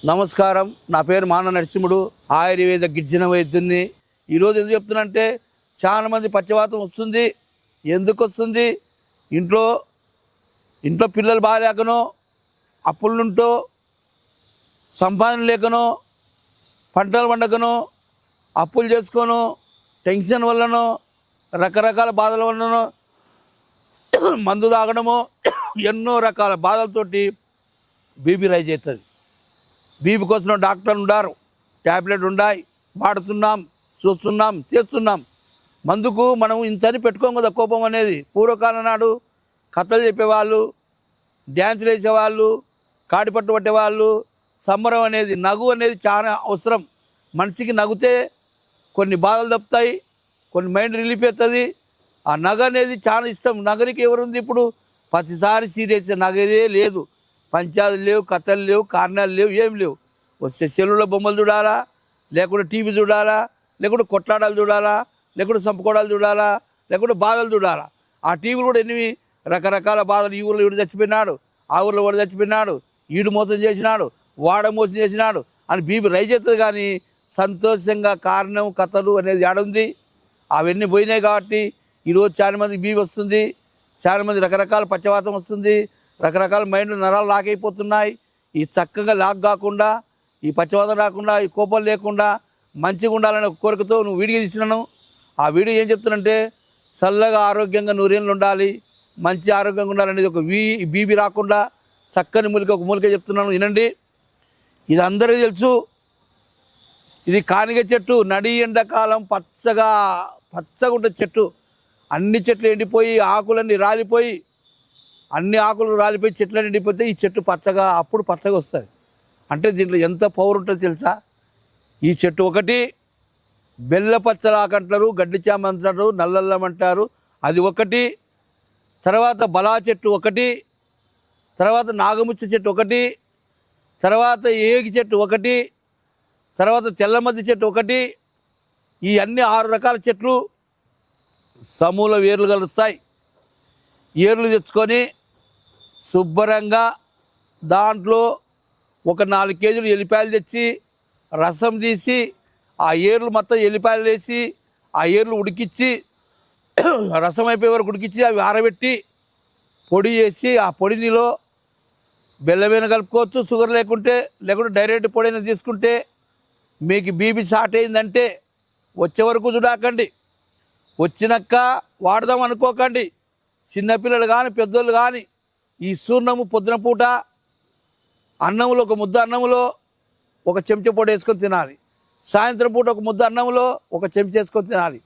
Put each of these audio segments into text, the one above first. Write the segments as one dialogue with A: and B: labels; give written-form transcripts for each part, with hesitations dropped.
A: నమస్కారం. నా పేరు మాన నరసింహుడు, ఆయుర్వేద గిర్జన వైద్యుని. ఈరోజు ఎందుకు చెప్తున్నంటే, చాలా మంది పక్షవాతం వస్తుంది. ఎందుకు వస్తుంది? ఇంట్లో పిల్లలు బాగాలేకనో, అప్పులుంటో, సంపాదన లేకనో, పంటలు పండకనో, అప్పులు చేసుకోనో, టెన్షన్ వల్లనో, రకరకాల బాధల వల్లనో, మందు తాగడమో, ఎన్నో రకాల బాధలతోటి బీపీ రైజ్ అవుతుంది. బీపీ కోసం డాక్టర్లు ఉండారు, ట్యాబ్లెట్ ఉన్నాయి, వాడుతున్నాం, చూస్తున్నాం, చేస్తున్నాం. మందుకు మనం ఇంతని పెట్టుకోం కదా. కోపం అనేది పూర్వకాలం నాడు కథలు చెప్పేవాళ్ళు, డ్యాన్సులు వేసేవాళ్ళు, కాడిపట్టు పట్టేవాళ్ళు. సంబరం అనేది, నగు అనేది చాలా అవసరం. మనిషికి నవ్వుతే కొన్ని బాధలు తప్పుతాయి, కొన్ని మైండ్ రిలీఫ్ అవుతుంది. ఆ నగ అనేది చాలా ఇష్టం. నగరికి ఎవరుంది ఇప్పుడు? ప్రతిసారి సీరియస్ నగరే లేదు. పంచాయతీలు లేవు, కథలు లేవు, కారణాలు లేవు, ఏం లేవు. వస్తే సెల్లులో బొమ్మలు చూడాలా, లేకుంటే టీవీ చూడాలా, లేకుంటే కొట్లాడాలు చూడాలా, లేకుంటే సంపుకోడాలు చూడాలా, లేకుంటే బాధలు చూడాలా. ఆ టీవీలు కూడా ఎన్ని రకరకాల బాధలు. ఈ ఊళ్ళో వీడు చచ్చిపోయినాడు, ఆ ఊళ్ళో వాడు చచ్చిపోయినాడు, ఈడు మోసం చేసినాడు, వాడ మోసం చేసినాడు అని బీపీ రైజ్ అవుతుంది. కానీ సంతోషంగా కారణం కథలు అనేది ఏడుంది? అవన్నీ పోయినాయి. కాబట్టి ఈరోజు చాలా మందికి బీపీ వస్తుంది, చాలా మంది రకరకాల పక్షవాతం వస్తుంది, రకరకాల మైండ్లు నరాలు లాక్ అయిపోతున్నాయి. ఈ చక్కగా లాక్ కాకుండా, ఈ పక్షవాతం రాకుండా, ఈ కోపం లేకుండా మంచిగా ఉండాలనే ఒక కోరికతో నువ్వు వీడియో తీసినాను. ఆ వీడియో ఏం చెప్తున్నంటే, చల్లగా ఆరోగ్యంగా నూరేళ్ళు ఉండాలి, మంచి ఆరోగ్యంగా ఉండాలనేది ఒక బీపీ రాకుండా చక్కని మూలిక, ఒక మూలిక చెప్తున్నాను, వినండి. ఇది అందరికీ తెలుసు. ఇది కానిగ చెట్టు. నడి ఎండాకాలం పచ్చగా ఉంటుంది చెట్టు. అన్ని చెట్లు ఎండిపోయి, ఆకులన్నీ రాలిపోయి, అన్ని ఆకులు రాలిపోయి చెట్లన్నీ ఎండిపోతే ఈ చెట్టు పచ్చగా, అప్పుడు పచ్చగా వస్తుంది. అంటే దీంట్లో ఎంత పవర్ ఉంటుందో తెలుసా? ఈ చెట్టు ఒకటి. బెల్లపచ్చలాకంటారు, గడ్డి చామ అంటారు, నల్లల్లం అంటారు, అది ఒకటి. తర్వాత బలా చెట్టు ఒకటి, తర్వాత నాగముచ్చ చెట్టు ఒకటి, తర్వాత ఏగి చెట్టు ఒకటి, తర్వాత తెల్లమద్ది చెట్టు ఒకటి. ఈ అన్ని 6 రకాల చెట్లు సమూల వేర్లు కలుస్తాయి. ఏర్లు తెచ్చుకొని శుభ్రంగా దాంట్లో ఒక 4 కేజీలు ఎల్లిపాయలు తెచ్చి రసం తీసి, ఆ ఏర్లు మొత్తం ఎల్లిపాయలు వేసి, ఆ ఏర్లు ఉడికిచ్చి, రసం అయిపోయే వరకు ఉడికిచ్చి, అవి ఆరబెట్టి పొడి చేసి, ఆ పొడినిలో బెల్లమైన కలుపుకోవచ్చు, షుగర్ లేకుంటే డైరెక్ట్ పొడిని తీసుకుంటే. మీకు బీపీ స్టార్ట్ అయిందంటే వచ్చే వరకు చూడాకండి, వచ్చినాక వాడదాం అనుకోకండి. చిన్నపిల్లలు కానీ పెద్దోళ్ళు కానీ ఈ చూర్ణము పొద్దున పూట అన్నంలో, ఒక ముద్ద అన్నంలో ఒక చెంచా పొడి వేసుకొని తినాలి. సాయంత్రం పూట ఒక ముద్ద అన్నంలో ఒక చెంచా వేసుకొని తినాలి.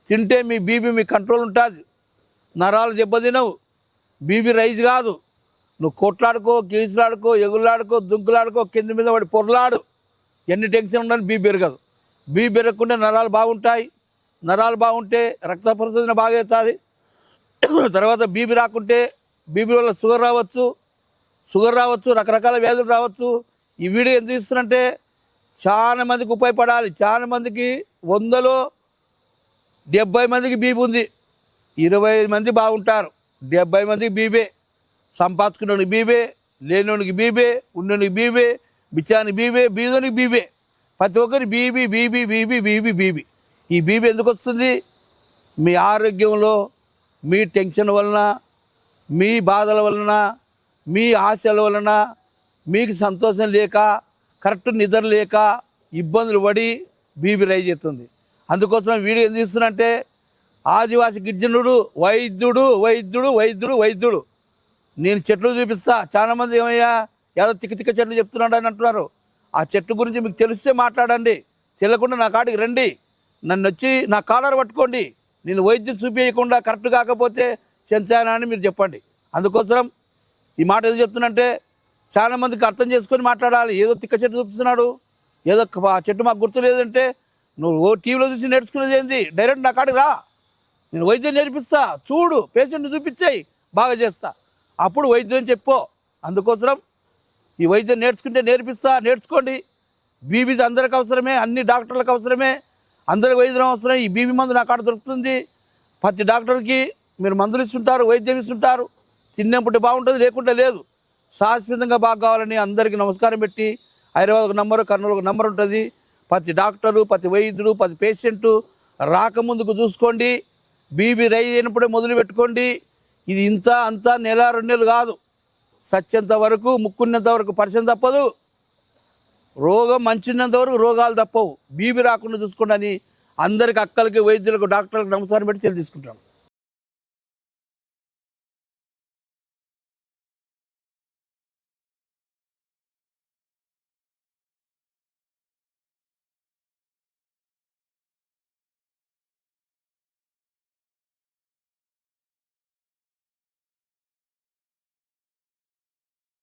A: తింటే మీ బీపీ మీ కంట్రోల్ ఉంటుంది. నరాలు దెబ్బతినవు, బీపీ రైజ్ కాదు. నువ్వు కొట్లాడుకో, కేసులాడుకో, ఎగులాడుకో, దుంకులాడుకో, కింద మీద పడి పొరలాడు, ఎన్ని టెన్షన్ ఉండని బీపీ పెరగదు. బీపీ పెరగకుండా నరాలు బాగుంటాయి. నరాలు బాగుంటే రక్త పరిశోధన బాగా అవుతుంది. తర్వాత బీపీ రాకుంటే బీపీ వల్ల షుగర్ రావచ్చు, రకరకాల వ్యాధులు రావచ్చు. ఈ వీడియో ఎందుకు ఇస్తున్నంటే, చాలా మందికి ఉపయోగపడాలి. చాలా మందికి 100లో 70 మందికి బీపీ ఉంది. 25 మంది బాగుంటారు, 70 మందికి బీపీ. సంపాదించుకున్నోనికి బీపీ, లేనోనికి బీపీ, ఉన్నోనికి బీపీ, బిచ్చానికి బీపీ, బీదోనికి బీపీ. ప్రతి ఒక్కరి బీపీ. ఈ బీపీ ఎందుకు వస్తుంది? మీ ఆరోగ్యంలో మీ టెన్షన్ వలన, మీ బాధల వలన, మీ ఆశల వలన, మీకు సంతోషం లేక, కరెక్ట్ నిద్ర లేక, ఇబ్బందులు పడి బీపీ రైజ్ అవుతుంది. అందుకోసం వీడియో ఎందుకు ఇస్తున్నంటే, ఆదివాసి గిరిజనుడు వైద్యుడు. నేను చెట్లు చూపిస్తా. చాలామంది ఏమయ్యా ఏదో తిక్క చెట్లు చెప్తున్నాడు అని అంటున్నారు. ఆ చెట్టు గురించి మీకు తెలిస్తే మాట్లాడండి, తెలియకుండా నా కాడికి రండి, నన్ను వచ్చి నా కాలర్ పట్టుకోండి. నేను వైద్యం చూపించకుండా కరెక్ట్ కాకపోతే చెంచానా అని మీరు చెప్పండి. అందుకోసం ఈ మాట ఏదో చెప్తున్నంటే, చాలా మందికి అర్థం చేసుకొని మాట్లాడాలి. ఏదో తిక్క చెట్టు చూపిస్తున్నాడు, ఏదో ఆ చెట్టు మాకు గుర్తు లేదంటే, నువ్వు టీవీలో చూసి నేర్చుకునేది ఏంది? డైరెక్ట్ నా కాడికి రా, నేను వైద్యం నేర్పిస్తా, చూడు, పేషెంట్ చూపించాయి, బాగా చేస్తా, అప్పుడు వైద్యం చెప్పు. అందుకోసం ఈ వైద్యం నేర్చుకోండి. బీపీ అందరికి అవసరమే, అన్ని డాక్టర్లకు అవసరమే, అందరికి వైద్యం అవసరం. ఈ బీపీ మందు నా కాడ దొరుకుతుంది. ప్రతి డాక్టర్కి మీరు మందులు ఇస్తుంటారు, వైద్యం ఇస్తుంటారు. తిన్నప్పుడు బాగుంటుంది, లేకుంటే లేదు. శాశ్వతంగా బాగా కావాలని అందరికీ నమస్కారం పెట్టి హైదరాబాద్ ఒక నంబరు, కర్నూలు ఒక నంబర్ ఉంటుంది. ప్రతి డాక్టరు, ప్రతి వైద్యుడు, ప్రతి పేషెంటు రాకముందుకు చూసుకోండి. బీబీ రైజ్ అయినప్పుడే మొదలు పెట్టుకోండి. ఇది ఇంత అంతా నెల 2 నెలలు కాదు, సత్యంత వరకు, ముక్కున్నంత వరకు పరిచయం తప్పదు. రోగం మంచిన్నంత వరకు రోగాలు తప్పవు. బీబీ రాకుండా చూసుకోండి అని అందరికి, అక్కలకి, వైద్యులకు, డాక్టర్లకు నమస్కారం పెట్టి తీసుకుంటాం.